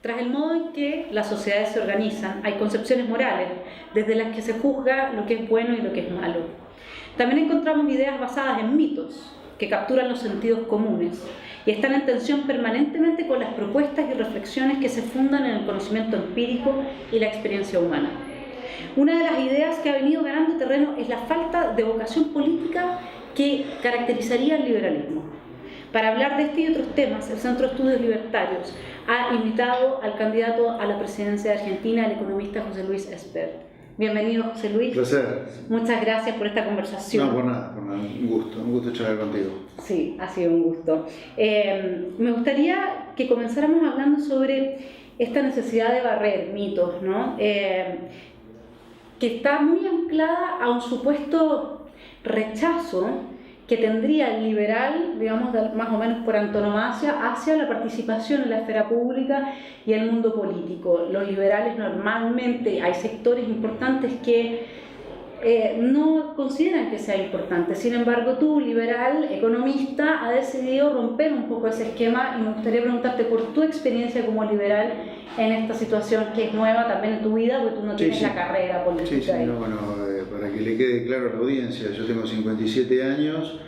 Tras el modo en que las sociedades se organizan, hay concepciones morales, desde las que se juzga lo que es bueno y lo que es malo. También encontramos ideas basadas en mitos, que capturan los sentidos comunes y están en tensión permanentemente con las propuestas y reflexiones que se fundan en el conocimiento empírico y la experiencia humana. Una de las ideas que ha venido ganando terreno es la falta de vocación política que caracterizaría el liberalismo. Para hablar de este y otros temas, el Centro de Estudios Libertarios ha invitado al candidato a la presidencia de Argentina, el economista José Luis Espert. Bienvenido, José Luis. Placer. Muchas gracias por esta conversación. No, por nada, un gusto charlar contigo. Sí, ha sido un gusto. Me gustaría que comenzáramos hablando sobre esta necesidad de barrer mitos, ¿no? Que está muy anclada a un supuesto rechazo que tendría el liberal, digamos, más o menos por antonomasia, hacia la participación en la esfera pública y el mundo político. Los liberales normalmente, hay sectores importantes que no consideran que sea importante. Sin embargo, tú, liberal, economista, has decidido romper un poco ese esquema y me gustaría preguntarte por tu experiencia como liberal en esta situación que es nueva también en tu vida, porque tú no tienes la carrera política. Para que le quede claro a la audiencia, yo tengo 57 años,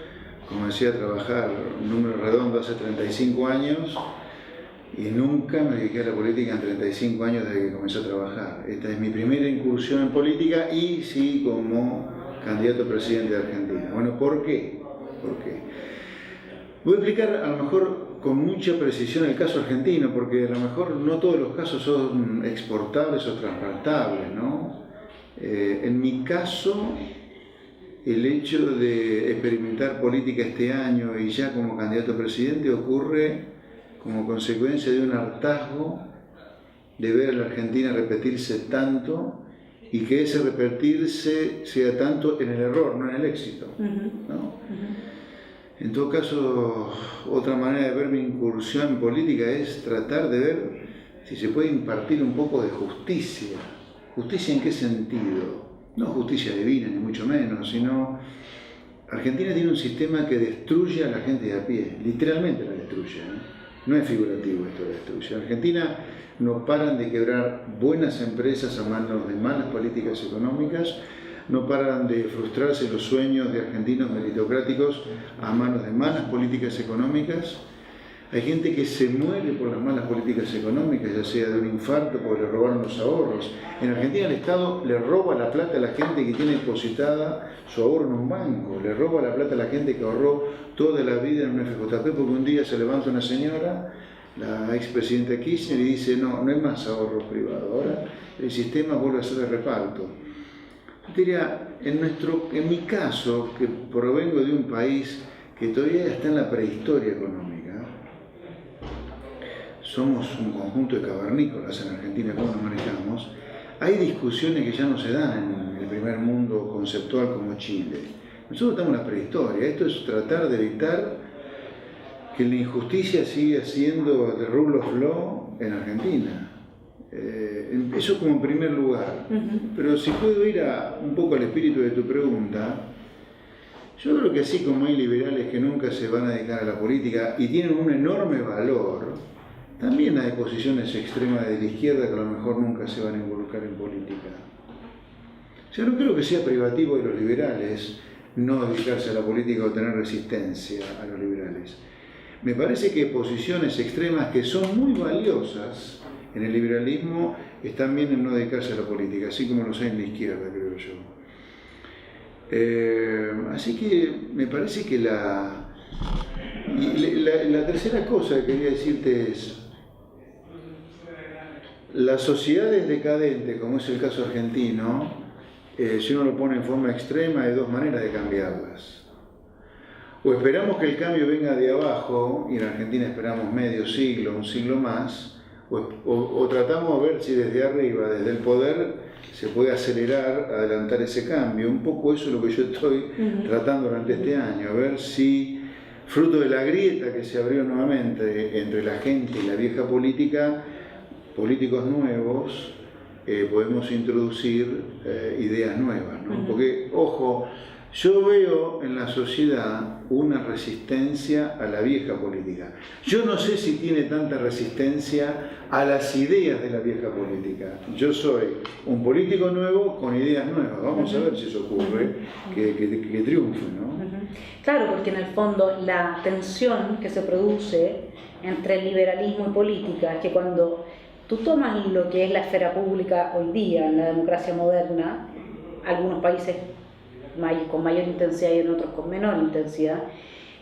comencé a trabajar un número redondo hace 35 años y nunca me dediqué a la política en 35 años desde que comencé a trabajar. Esta es mi primera incursión en política y sí como candidato a presidente de Argentina. Bueno, ¿por qué? Voy a explicar a lo mejor con mucha precisión el caso argentino, porque a lo mejor no todos los casos son exportables o transplantables, ¿no? En mi caso, el hecho de experimentar política este año y ya como candidato a presidente ocurre como consecuencia de un hartazgo de ver a la Argentina repetirse tanto y que ese repetirse sea tanto en el error, no en el éxito, ¿no? En todo caso, otra manera de ver mi incursión en política es tratar de ver si se puede impartir un poco de justicia. ¿Justicia en qué sentido? No justicia divina, ni mucho menos, sino Argentina tiene un sistema que destruye a la gente de a pie, literalmente la destruye, no es figurativo esto, la destruye. En Argentina no paran de quebrar buenas empresas a manos de malas políticas económicas, no paran de frustrarse los sueños de argentinos meritocráticos a manos de malas políticas económicas. Hay gente que se muere por las malas políticas económicas, ya sea de un infarto porque le robaron los ahorros. En Argentina el Estado le roba la plata a la gente que tiene depositada su ahorro en un banco, le roba la plata a la gente que ahorró toda la vida en un FJP, porque un día se levanta una señora, la expresidenta Kirchner, y dice no hay más ahorro privado, ahora el sistema vuelve a ser de reparto. Yo diría, en mi caso, que provengo de un país que todavía está en la prehistoria económica, somos un conjunto de cavernícolas en Argentina, ¿cómo nos manejamos? Hay discusiones que ya no se dan en el primer mundo conceptual como Chile. Nosotros estamos en la prehistoria, esto es tratar de evitar que la injusticia siga siendo the rule of law en Argentina. Eso como en primer lugar. Pero si puedo ir un poco al espíritu de tu pregunta, yo creo que así como hay liberales que nunca se van a dedicar a la política y tienen un enorme valor, también hay posiciones extremas de la izquierda que a lo mejor nunca se van a involucrar en política. O sea, no creo que sea privativo de los liberales no dedicarse a la política o tener resistencia a los liberales. Me parece que posiciones extremas que son muy valiosas en el liberalismo están bien en no dedicarse a la política, así como los hay en la izquierda, creo yo. Así que me parece que la tercera cosa que quería decirte es, las sociedades decadentes, como es el caso argentino, si uno lo pone en forma extrema, hay dos maneras de cambiarlas. O esperamos que el cambio venga de abajo, y en Argentina esperamos medio siglo, un siglo más, o tratamos de ver si desde arriba, desde el poder, se puede acelerar, adelantar ese cambio. Un poco eso es lo que yo estoy tratando durante este año, a ver si, fruto de la grieta que se abrió nuevamente entre la gente y la vieja política, políticos nuevos, podemos introducir ideas nuevas, ¿no? Porque, ojo, Yo veo en la sociedad una resistencia a la vieja política. Yo no sé si tiene tanta resistencia a las ideas de la vieja política. Yo soy un político nuevo con ideas nuevas. Vamos a ver si eso ocurre, que triunfe, ¿no? Claro, porque en el fondo la tensión que se produce entre el liberalismo y política es que cuando tú tomas lo que es la esfera pública hoy día, en la democracia moderna, algunos países con mayor intensidad y en otros con menor intensidad,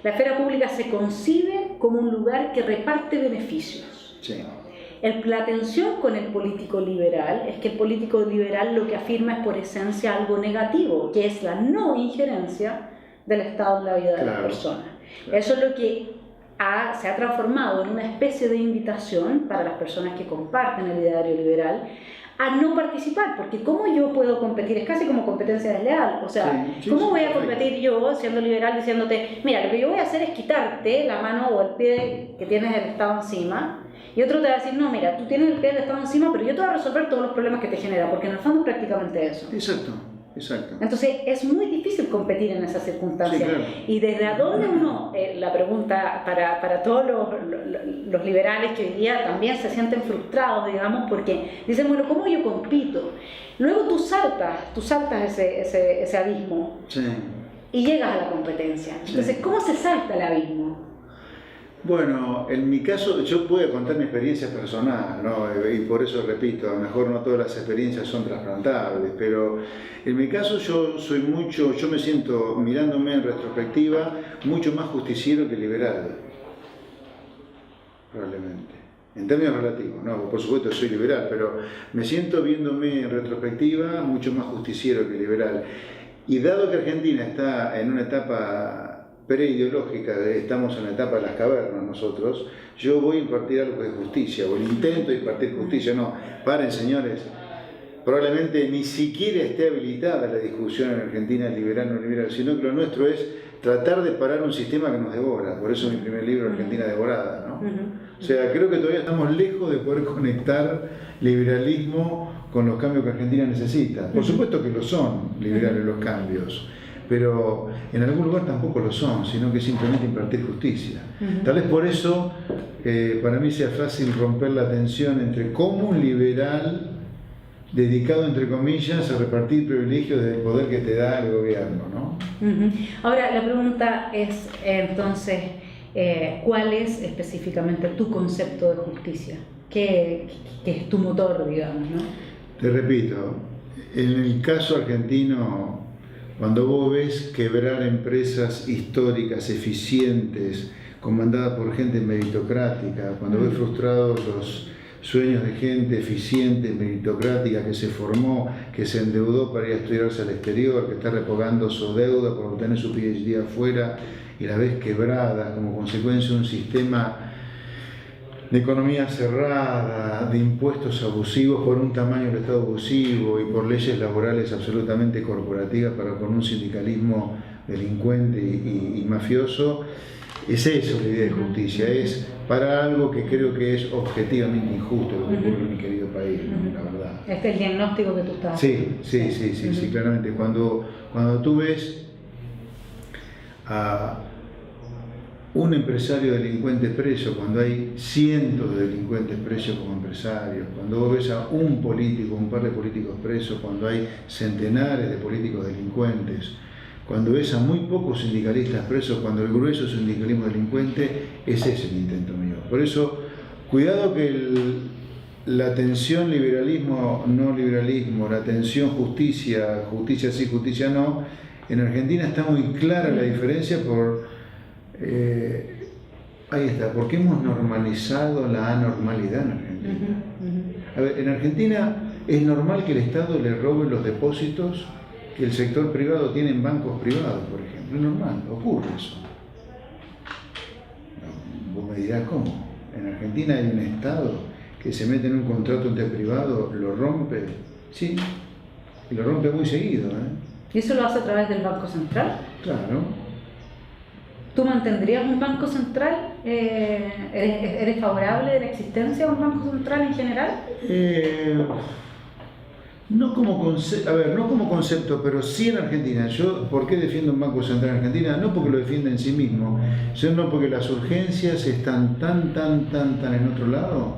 la esfera pública se concibe como un lugar que reparte beneficios. Sí. La tensión con el político liberal es que el político liberal lo que afirma es por esencia algo negativo, que es la no injerencia del Estado en la vida de las personas. Claro. Eso es lo que se ha transformado en una especie de invitación para las personas que comparten el ideario sí a no participar, porque ¿cómo yo puedo competir? Es casi como competencia desleal, o sea, ¿cómo voy a competir yo siendo liberal diciéndote, mira, lo que yo voy a hacer es quitarte la mano o el pie que tienes del Estado encima, y otro te va a decir, no, mira, tú tienes el pie del Estado encima, pero yo te voy a resolver todos los problemas que te genera, porque en el fondo es prácticamente eso. Exacto. Exacto. Entonces es muy difícil competir en esas circunstancias. Sí, claro. Y desde a dónde uno, la pregunta para todos los liberales que hoy día también se sienten frustrados, digamos, porque dicen, bueno, ¿cómo yo compito? Luego tú saltas ese abismo, sí, y llegas a la competencia. Entonces, ¿cómo se salta el abismo? Bueno, en mi caso yo puedo contar mi experiencia personal, ¿no? Y por eso repito, a lo mejor no todas las experiencias son trasplantables, pero en mi caso yo me siento, mirándome en retrospectiva, mucho más justiciero que liberal, probablemente. En términos relativos, ¿no? Por supuesto soy liberal, pero me siento viéndome en retrospectiva mucho más justiciero que liberal. Y dado que Argentina está en una etapa preideológica, estamos en la etapa de las cavernas nosotros, yo voy a impartir algo de justicia, o intento impartir justicia, no, paren señores, probablemente ni siquiera esté habilitada la discusión en Argentina liberal o no liberal, sino que lo nuestro es tratar de parar un sistema que nos devora, por eso mi primer libro, Argentina Devorada, ¿no? O sea, creo que todavía estamos lejos de poder conectar liberalismo con los cambios que Argentina necesita. Por supuesto que lo son liberales los cambios, pero en algún lugar tampoco lo son, sino que simplemente impartir justicia. Tal vez por eso para mí sea fácil romper la tensión entre cómo un liberal dedicado, entre comillas, a repartir privilegios del poder que te da el gobierno, ¿no? Ahora, la pregunta es, entonces, ¿cuál es específicamente tu concepto de justicia? ¿Qué es tu motor, digamos, no? Te repito, en el caso argentino, cuando vos ves quebrar empresas históricas, eficientes, comandadas por gente meritocrática, cuando ves frustrados los sueños de gente eficiente, meritocrática, que se formó, que se endeudó para ir a estudiarse al exterior, que está repagando su deuda por obtener su PhD afuera, y la ves quebrada como consecuencia de un sistema de economía cerrada, de impuestos abusivos por un tamaño del Estado abusivo y por leyes laborales absolutamente corporativas con un sindicalismo delincuente y mafioso. Es eso la idea de justicia, es para algo que creo que es objetivamente injusto lo que ocurre en mi querido país, ¿no? La verdad. Este es el diagnóstico que tú estás haciendo. Sí, claramente. Cuando tú ves a un empresario delincuente preso, cuando hay cientos de delincuentes presos como empresarios, cuando vos ves a un político, un par de políticos presos, cuando hay centenares de políticos delincuentes, cuando ves a muy pocos sindicalistas presos, cuando el grueso sindicalismo delincuente, ese es el intento mío. Por eso, cuidado que la tensión liberalismo, no liberalismo, la tensión justicia, justicia sí, justicia no, en Argentina está muy clara la diferencia ahí está, porque hemos normalizado la anormalidad en Argentina. A ver, en Argentina es normal que el Estado le robe los depósitos que el sector privado tiene en bancos privados, por ejemplo. Es normal, ocurre eso. Vos me dirás cómo. En Argentina hay un Estado que se mete en un contrato entre privados, lo rompe, sí, y lo rompe muy seguido. ¿Y eso lo hace a través del Banco Central? Claro. ¿Tú mantendrías un banco central? ¿Eres favorable de la existencia de un banco central en general? No como concepto, pero sí en Argentina. Yo, ¿por qué defiendo un Banco Central en Argentina? No porque lo defienda en sí mismo, sino porque las urgencias están tan en otro lado,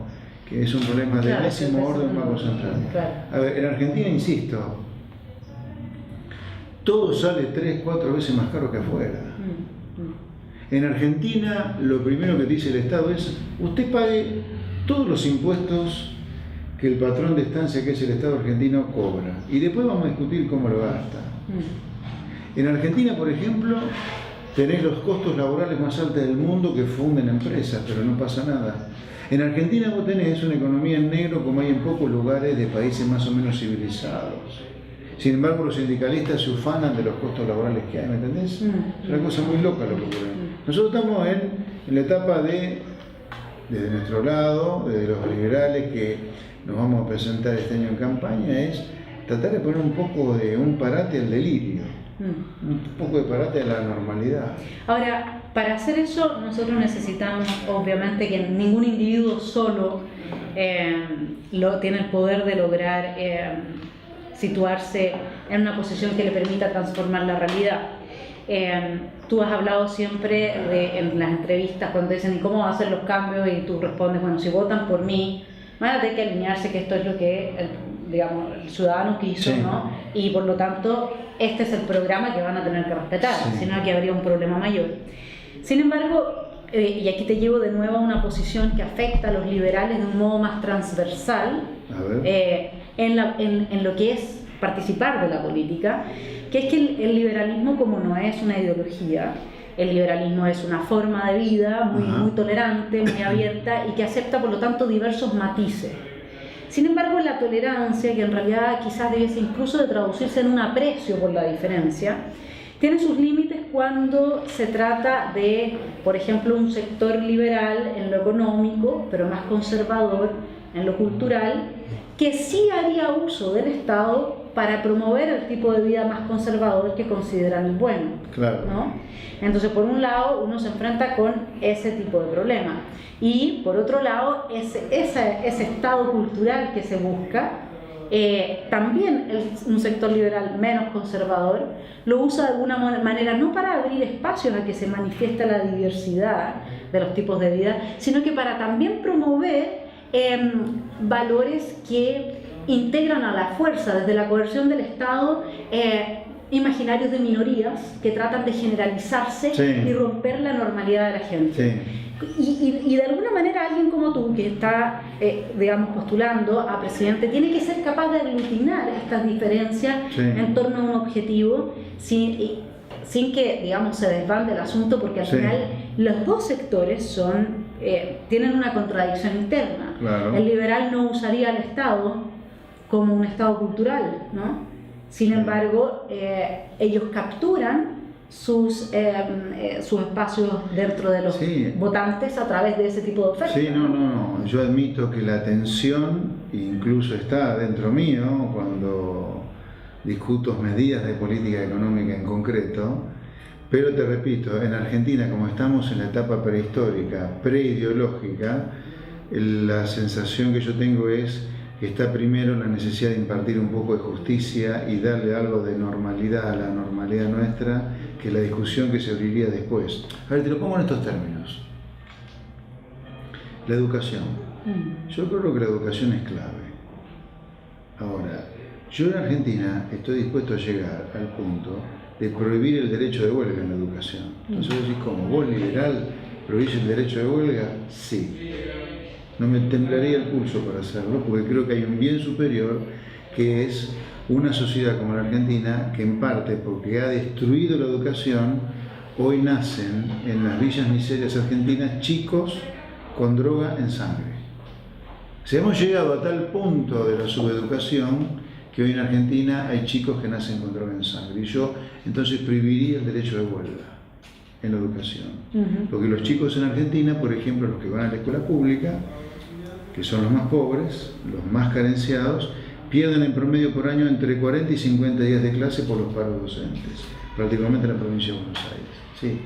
que es un problema de décimo orden del Banco Central. Claro. A ver, en Argentina, insisto, todo sale 3-4 veces más caro que afuera. En Argentina, lo primero que te dice el Estado es: usted pague todos los impuestos que el patrón de estancia, que es el Estado argentino, cobra. Y después vamos a discutir cómo lo gasta. En Argentina, por ejemplo, tenés los costos laborales más altos del mundo que funden empresas, pero no pasa nada. En Argentina vos tenés una economía en negro como hay en pocos lugares de países más o menos civilizados. Sin embargo, los sindicalistas se ufanan de los costos laborales que hay, ¿me entendés? Es una cosa muy loca lo que ocurre. Nosotros estamos en la etapa desde nuestro lado, de los liberales que nos vamos a presentar este año en campaña, es tratar de poner un poco de un parate al delirio, un poco de parate a la normalidad. Ahora, para hacer eso nosotros necesitamos, obviamente, que ningún individuo solo tiene el poder de lograr situarse en una posición que le permita transformar la realidad. Tú has hablado siempre en las entrevistas cuando dicen: ¿y cómo van a hacer los cambios? Y tú respondes: bueno, si votan por mí, van a tener que alinearse que esto es lo que el ciudadano quiso, sí, ¿no? Y por lo tanto, este es el programa que van a tener que respetar, sí, si no aquí habría un problema mayor. Sin embargo, y aquí te llevo de nuevo a una posición que afecta a los liberales de un modo más transversal, en lo que es participar de la política, que es que el liberalismo, como no es una ideología, el liberalismo es una forma de vida muy tolerante, muy abierta y que acepta por lo tanto diversos matices. Sin embargo, la tolerancia, que en realidad quizás debiese incluso de traducirse en un aprecio por la diferencia, tiene sus límites cuando se trata de, por ejemplo, un sector liberal en lo económico, pero más conservador en lo cultural, que sí haría uso del Estado para promover el tipo de vida más conservador que consideran el bueno, claro, ¿no? Entonces, por un lado, uno se enfrenta con ese tipo de problema, y por otro lado, ese estado cultural que se busca, también un sector liberal menos conservador lo usa de alguna manera, no para abrir espacios a que se manifieste la diversidad de los tipos de vida, sino que para también promover valores que integran a la fuerza, desde la coerción del Estado, imaginarios de minorías que tratan de generalizarse, sí, y romper la normalidad de la gente. Sí. Y de alguna manera alguien como tú, que está, postulando a presidente, tiene que ser capaz de aglutinar estas diferencias, sí, en torno a un objetivo, sin que, digamos, se desbande el asunto, porque al, sí, final los dos sectores tienen una contradicción interna. Claro. El liberal no usaría al Estado como un Estado cultural, ¿no? Sin embargo, ellos capturan sus espacios dentro de los, sí, votantes a través de ese tipo de ofertas. Sí, no. Yo admito que la tensión incluso está dentro mío cuando discuto medidas de política económica en concreto, pero te repito, en Argentina, como estamos en la etapa prehistórica, preideológica, la sensación que yo tengo es que está primero la necesidad de impartir un poco de justicia y darle algo de normalidad a la normalidad nuestra, que la discusión que se abriría después. A ver, te lo pongo en estos términos. La educación. Yo creo que la educación es clave. Ahora, yo en Argentina estoy dispuesto a llegar al punto de prohibir el derecho de huelga en la educación. Entonces vos decís, ¿cómo? ¿Vos, liberal, prohibís el derecho de huelga? Sí. No me temblaría el pulso para hacerlo, porque creo que hay un bien superior, que es una sociedad como la Argentina, que en parte, porque ha destruido la educación, hoy nacen en las villas miserias argentinas chicos con droga en sangre. O sea, hemos llegado a tal punto de la subeducación que hoy en Argentina hay chicos que nacen con droga en sangre. Y yo entonces prohibiría el derecho de huelga en la educación. Porque los chicos en Argentina, por ejemplo, los que van a la escuela pública, que son los más pobres, los más carenciados, pierden en promedio por año entre 40 y 50 días de clase por los paros docentes, particularmente en la provincia de Buenos Aires. Sí,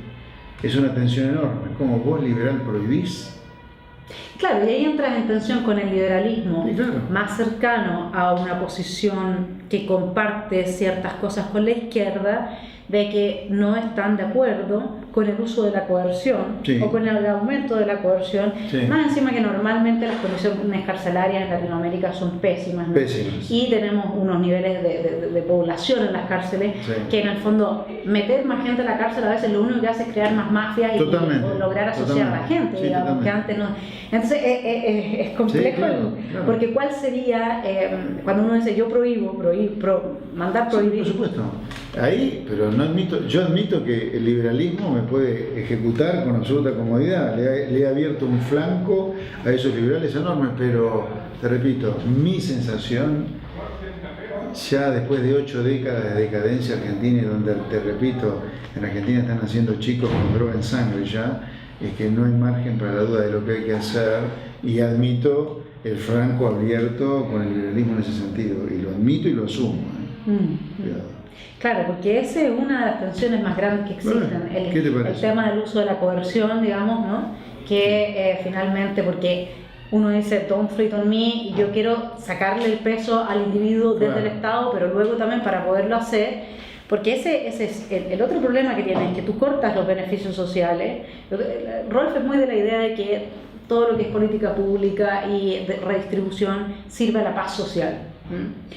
es una tensión enorme. ¿Cómo vos, liberal, prohibís? Claro, y ahí entras en tensión con el liberalismo, Sí, claro. más cercano a una posición que comparte ciertas cosas con la izquierda, de que no están de acuerdo con el uso de la coerción, Sí. o con el aumento de la coerción, Sí. más encima que normalmente las condiciones carcelarias en Latinoamérica son pésimas, ¿no? Pésimas. Y tenemos unos niveles de población en las cárceles, Sí. que en el fondo meter más gente en la cárcel a veces lo único que hace es crear más mafias y lograr asociar a la gente, Sí, digamos, que antes no. Entonces es complejo, Sí, claro. porque ¿cuál sería, cuando uno dice yo mandar prohibir? Sí, por supuesto. Ahí, pero yo admito que el liberalismo me puede ejecutar con absoluta comodidad. Le he abierto un flanco a esos liberales enormes, pero te repito, mi sensación, ya después de 8 décadas de decadencia argentina, y donde, te repito, en Argentina están haciendo chicos con droga en sangre ya, es que no hay margen para la duda de lo que hay que hacer, y admito el flanco abierto con el liberalismo en ese sentido, y lo admito y lo asumo. Cuidado. Claro, porque esa es una de las tensiones más grandes que existen, Bueno, ¿qué te parece? el tema del uso de la coerción, digamos, ¿no? Que finalmente, porque uno dice don't flit on me, y yo quiero sacarle el peso al individuo desde Claro. el Estado, pero luego también para poderlo hacer, porque ese es el otro problema que tienes, que tú cortas los beneficios sociales. Rolf es muy de la idea de que todo lo que es política pública y de redistribución sirve a la paz social.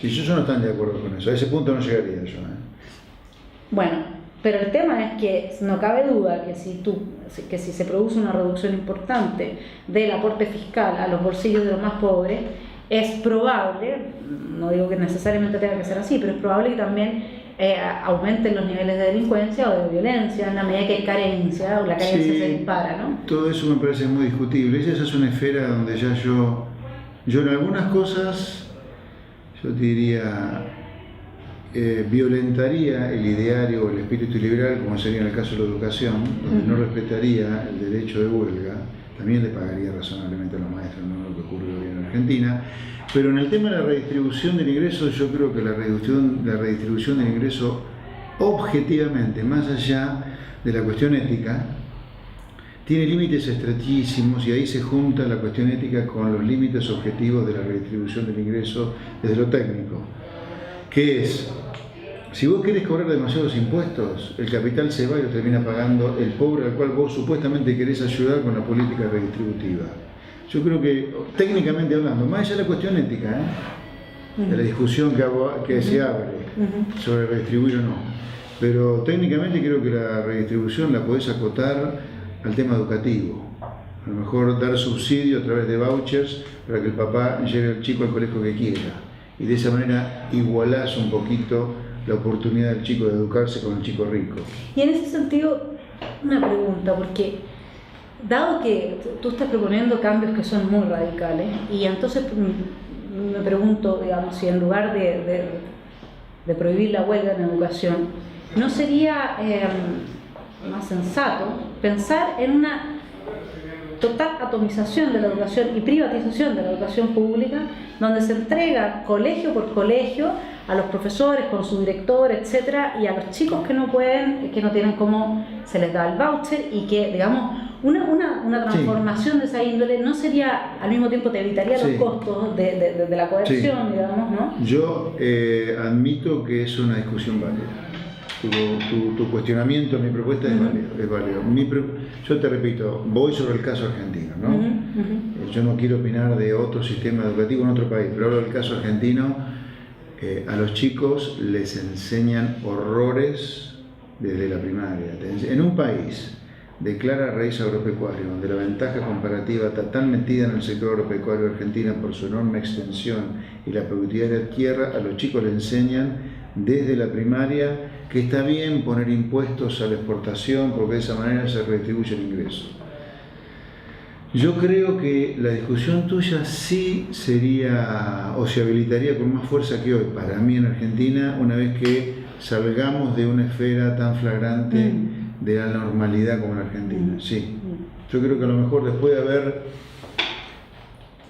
Y yo no estoy de acuerdo con eso, a ese punto no llegaría yo. Bueno, pero el tema es que no cabe duda que si se produce una reducción importante del aporte fiscal a los bolsillos de los más pobres, es probable, no digo que necesariamente tenga que ser así, pero es probable que también aumenten los niveles de delincuencia o de violencia en la medida que hay carencia o la carencia se dispara, ¿no? Todo eso me parece muy discutible. Esa es una esfera donde ya yo en algunas cosas, yo te diría, violentaría el ideario o el espíritu liberal, como sería en el caso de la educación, donde no respetaría el derecho de huelga, también le pagaría razonablemente a los maestros, no lo que ocurre hoy en Argentina. Pero en el tema de la redistribución del ingreso, yo creo que la redistribución del ingreso, objetivamente, más allá de la cuestión ética, tiene límites estrechísimos, y ahí se junta la cuestión ética con los límites objetivos de la redistribución del ingreso desde lo técnico, que es, si vos querés cobrar demasiados impuestos, el capital se va y lo termina pagando el pobre al cual vos supuestamente querés ayudar con la política redistributiva. Yo creo que, técnicamente hablando, más allá de la cuestión ética, de la discusión que se abre sobre redistribuir o no, pero técnicamente creo que la redistribución la podés acotar al tema educativo. A lo mejor dar subsidio a través de vouchers para que el papá lleve al chico al colegio que quiera, y de esa manera igualás un poquito la oportunidad del chico de educarse con el chico rico. Y en ese sentido, una pregunta, porque dado que tú estás proponiendo cambios que son muy radicales, y entonces me pregunto, digamos, si en lugar de prohibir la huelga en educación, ¿no sería más sensato pensar en una total atomización de la educación y privatización de la educación pública, donde se entrega colegio por colegio a los profesores con su director, etcétera, y a los chicos que no pueden, que no tienen cómo se les da el voucher, y que, digamos, una transformación de esa índole no sería, al mismo tiempo te evitaría los costos de la coerción, digamos, ¿no? Yo admito que es una discusión válida. Tu cuestionamiento, mi propuesta es válido. Yo te repito, voy sobre el caso argentino, ¿no? Yo no quiero opinar de otro sistema educativo en otro país, pero hablo del caso argentino. A los chicos les enseñan horrores desde la primaria. En un país de clara raíz agropecuaria, donde la ventaja comparativa está tan metida en el sector agropecuario argentino por su enorme extensión y la productividad de la tierra, a los chicos les enseñan desde la primaria que está bien poner impuestos a la exportación, porque de esa manera se redistribuye el ingreso. Yo creo que la discusión tuya sí sería, o se habilitaría con más fuerza que hoy, para mí en Argentina, una vez que salgamos de una esfera tan flagrante de la normalidad como en Argentina. Sí, yo creo que a lo mejor después de haber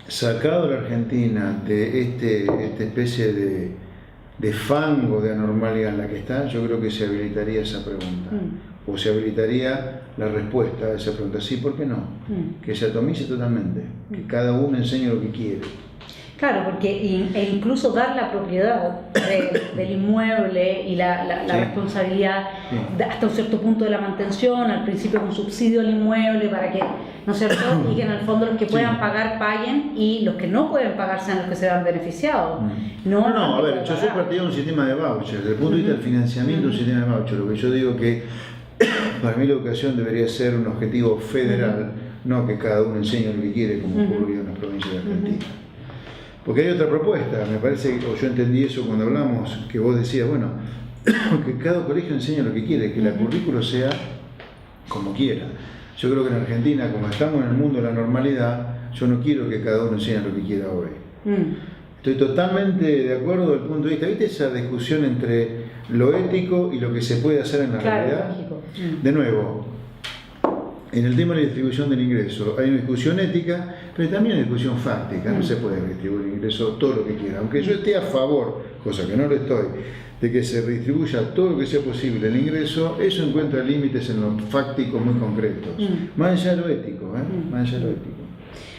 sacado a la Argentina de esta especie de fango de anormalidad en la que está, yo creo que se habilitaría esa pregunta. o se habilitaría la respuesta a esa pregunta. Sí, ¿por qué no? Que se atomice totalmente, que cada uno enseñe lo que quiere. Claro, porque incluso dar la propiedad del inmueble y la Sí. responsabilidad hasta un cierto punto de la mantención, al principio con subsidio al inmueble para que, ¿no es cierto? Y que en el fondo los que puedan pagar paguen y los que no pueden pagar sean los que se vean beneficiados. No, a ver, yo soy partidario de un sistema de vouchers, desde el punto de vista del financiamiento, un sistema de vouchers. Lo que yo digo que para mí la educación debería ser un objetivo federal, no que cada uno enseñe lo que quiere, como ocurrió en las provincias de Argentina. Porque hay otra propuesta, me parece, o yo entendí eso cuando hablamos, que vos decías, bueno, que cada colegio enseña lo que quiere, que la currícula sea como quiera. Yo creo que en Argentina, como estamos en el mundo de la normalidad, yo no quiero que cada uno enseñe lo que quiera hoy. Estoy totalmente de acuerdo desde el punto de vista, ¿viste esa discusión entre lo ético y lo que se puede hacer en la realidad? Lógico. De nuevo, en el tema de la distribución del ingreso hay una discusión ética, pero también hay una discusión fáctica. No se puede distribuir el ingreso todo lo que quiera. Aunque yo esté a favor, cosa que no lo estoy, de que se redistribuya todo lo que sea posible el ingreso, eso encuentra límites en lo fáctico muy concretos. Más allá de lo ético, más allá de lo ético.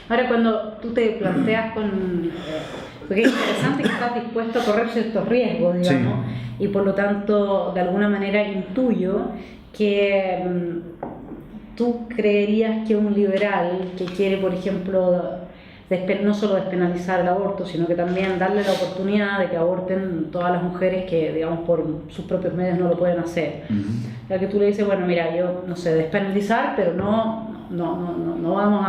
Ahora, cuando tú te planteas porque es interesante que estás dispuesto a correr ciertos riesgos, digamos, y por lo tanto, de alguna manera intuyo que tú creerías que un liberal que quiere, por ejemplo, no solo despenalizar el aborto, sino que también darle la oportunidad de que aborten todas las mujeres que, digamos, por sus propios medios no lo pueden hacer. Ya que tú le dices, bueno, mira, yo no sé, despenalizar, pero no vamos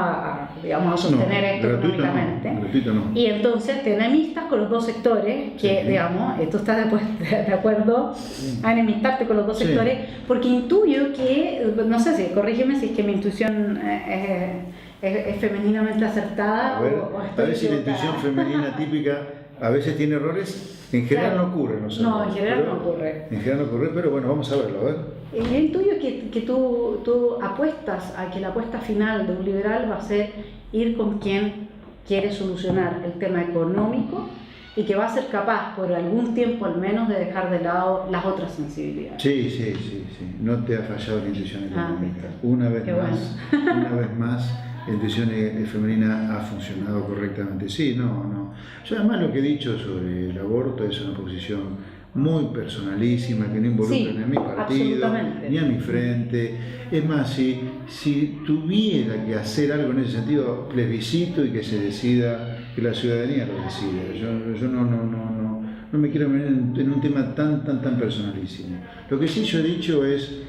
digamos, a sostener esto económicamente. Gratuito no. Y entonces te enemistas con los dos sectores, que digamos, tú estás de acuerdo a enemistarte con los dos sectores, porque intuyo que, no sé si, corrígeme si es que mi intuición es femeninamente acertada. A ver si la intuición femenina típica a veces tiene errores. En general no ocurre, No, en general no ocurre. En general no ocurre, pero bueno, vamos a verlo, a ver. Yo intuyo que tú apuestas a que la apuesta final de un liberal va a ser ir con quien quiere solucionar el tema económico y que va a ser capaz, por algún tiempo al menos, de dejar de lado las otras sensibilidades. Sí. No te ha fallado la intuición económica. Una vez más, la intuición femenina ha funcionado correctamente. Sí, no. Yo además lo que he dicho sobre el aborto es una posición muy personalísima, que no involucra ni a mi partido, ni a mi frente. Es más, si tuviera que hacer algo en ese sentido, plebiscito y que se decida, que la ciudadanía lo decida. Yo no me quiero meter en un tema tan personalísimo. Lo que sí yo he dicho es,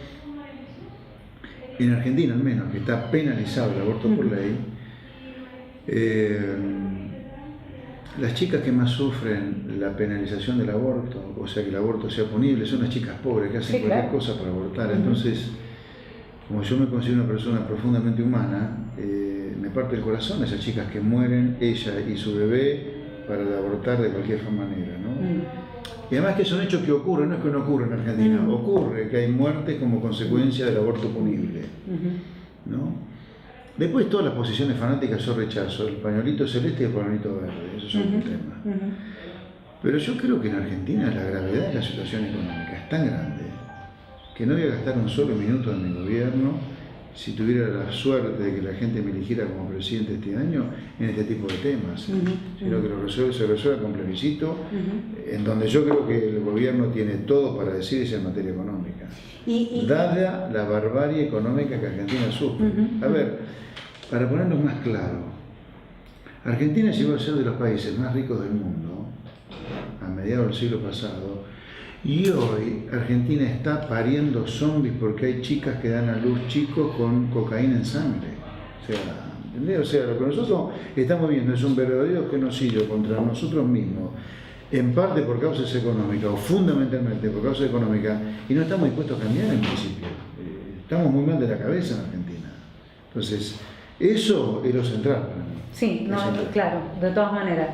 en Argentina al menos, que está penalizado el aborto por ley, las chicas que más sufren la penalización del aborto, o sea que el aborto sea punible, son las chicas pobres que hacen cualquier cosa para abortar. Entonces, como yo me considero una persona profundamente humana, me parte el corazón esas chicas que mueren, ella y su bebé, para abortar de cualquier manera, ¿no? Y además que son hechos que ocurren, no es que no ocurre en Argentina, ocurre que hay muertes como consecuencia del aborto punible, ¿no? Después todas las posiciones fanáticas yo rechazo, el pañuelito celeste y el pañuelito verde, eso es un tema. Pero yo creo que en Argentina la gravedad de la situación económica es tan grande que no voy a gastar un solo minuto de mi gobierno, si tuviera la suerte de que la gente me eligiera como presidente este año, en este tipo de temas, sino que se resuelva con plebiscito, en donde yo creo que el gobierno tiene todo para decidirse en materia económica, dada la barbarie económica que Argentina sufre. A ver, para ponerlo más claro, Argentina llegó a ser de los países más ricos del mundo a mediados del siglo pasado, y hoy Argentina está pariendo zombies porque hay chicas que dan a luz chicos con cocaína en sangre. ¿Entendés? O sea, lo que nosotros estamos viendo es un verdadero genocidio contra nosotros mismos, en parte por causas económicas, o fundamentalmente por causas económicas, y no estamos dispuestos a cambiar en principio. Estamos muy mal de la cabeza en Argentina. Entonces, eso es lo central para mí. Sí, claro, de todas maneras.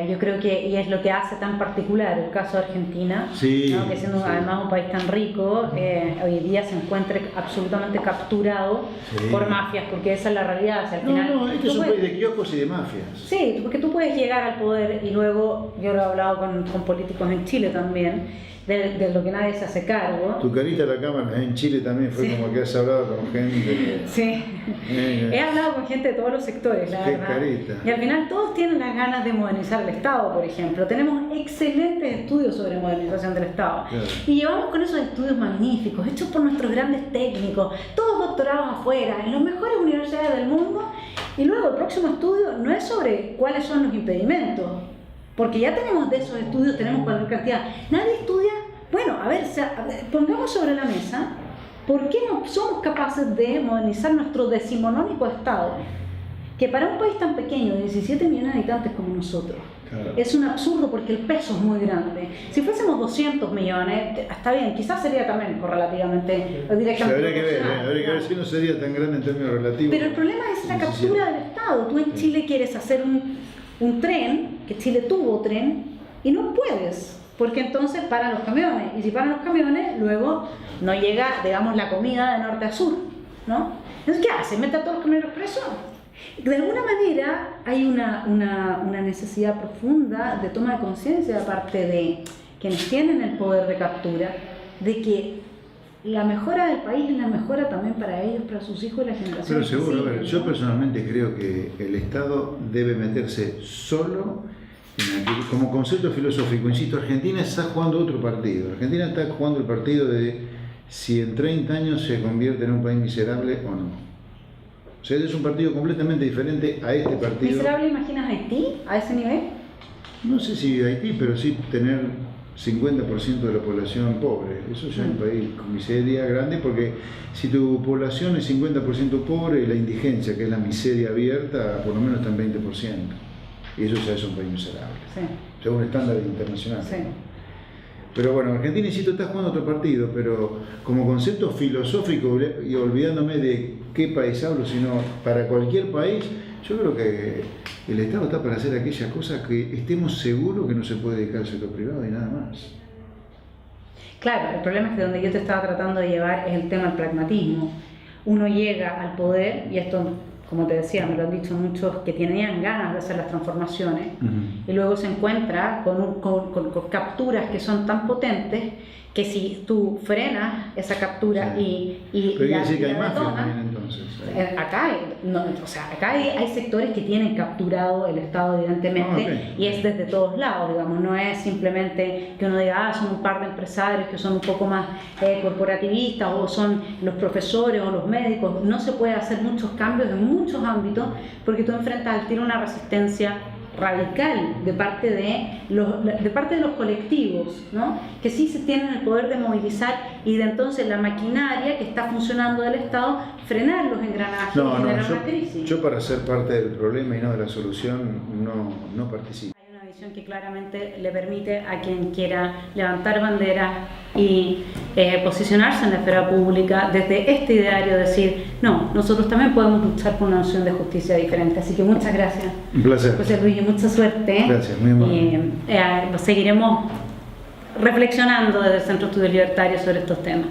Yo creo que, y es lo que hace tan particular el caso de Argentina, ¿no? Que siendo además un país tan rico, hoy día se encuentre absolutamente capturado por mafias, porque esa es la realidad. O sea, al final, este es un país de kioscos y de mafias. Sí, porque tú puedes llegar al poder y luego, yo lo he hablado con políticos en Chile también, de lo que nadie se hace cargo. Tu carita a la cámara en Chile también fue como que has hablado con gente. Sí, he hablado con gente de todos los sectores, la verdad. Carita. Y al final todos tienen las ganas de modernizar el Estado, por ejemplo. Tenemos excelentes estudios sobre modernización del Estado. Claro. Y llevamos con esos estudios magníficos, hechos por nuestros grandes técnicos, todos doctorados afuera, en las mejores universidades del mundo. Y luego el próximo estudio no es sobre cuáles son los impedimentos, porque ya tenemos de esos estudios, tenemos cualquier cantidad. Nadie estudia, bueno, a ver, pongamos sobre la mesa, ¿por qué no somos capaces de modernizar nuestro decimonónico Estado? Que para un país tan pequeño, de 17 millones de habitantes como nosotros, claro, es un absurdo porque el peso es muy grande. Si fuésemos 200 millones, está bien, quizás sería también relativamente directamente. Habría que ver si no sería tan grande en términos relativos. Pero el problema es la captura del Estado. Tú en Chile quieres hacer un tren, que Chile tuvo tren, y no puedes, porque entonces paran los camiones, y si paran los camiones, luego no llega, digamos, la comida de norte a sur, ¿no? Entonces, ¿qué hace? ¿Mete a todos los camioneros presos? De alguna manera hay una necesidad profunda de toma de conciencia de parte de quienes tienen el poder de captura, de que la mejora del país es la mejora también para ellos, para sus hijos y la generación. Pero seguro, a ver, yo personalmente creo que el Estado debe meterse solo como concepto filosófico. Insisto, Argentina está jugando otro partido. Argentina está jugando el partido de si en 30 años se convierte en un país miserable o no. O sea, es un partido completamente diferente a este partido. ¿Miserable imaginas Haití a ese nivel? No sé si Haití, pero sí tener 50% de la población pobre. Eso ya es un país con miseria grande, porque si tu población es 50% pobre, la indigencia, que es la miseria abierta, por lo menos está en 20%. Y eso ya es un país miserable. Sí. Según estándares internacionales. Sí. Pero bueno, Argentina, insisto, está jugando otro partido, pero como concepto filosófico, y olvidándome de qué país hablo, sino para cualquier país, yo creo que el Estado está para hacer aquella cosa que estemos seguros que no se puede dedicar al sector privado y nada más. Claro, el problema es que donde yo te estaba tratando de llevar es el tema del pragmatismo. Uno llega al poder, y esto, como te decía, me lo han dicho muchos que tenían ganas de hacer las transformaciones, y luego se encuentra con capturas que son tan potentes que si tú frenas esa captura y pero quiere decir que hay mafia también, entonces. Acá hay sectores que tienen capturado el Estado, evidentemente, y es desde todos lados, digamos, no es simplemente que uno diga, son un par de empresarios que son un poco más corporativistas, o son los profesores o los médicos. No se puede hacer muchos cambios en muchos ámbitos porque tú enfrentas al tiro una resistencia radical de parte de los colectivos, ¿no? Que sí se tienen el poder de movilizar y de entonces la maquinaria que está funcionando del Estado frenar los engranajes y generar una crisis. Yo para ser parte del problema y no de la solución no participo. Hay una visión que claramente le permite a quien quiera levantar banderas y posicionarse en la esfera pública desde este ideario, decir, no, nosotros también podemos luchar por una noción de justicia diferente. Así que muchas gracias. Un placer. José Luis, mucha suerte. Gracias, muy amable. Seguiremos reflexionando desde el Centro de Estudios Libertarios sobre estos temas.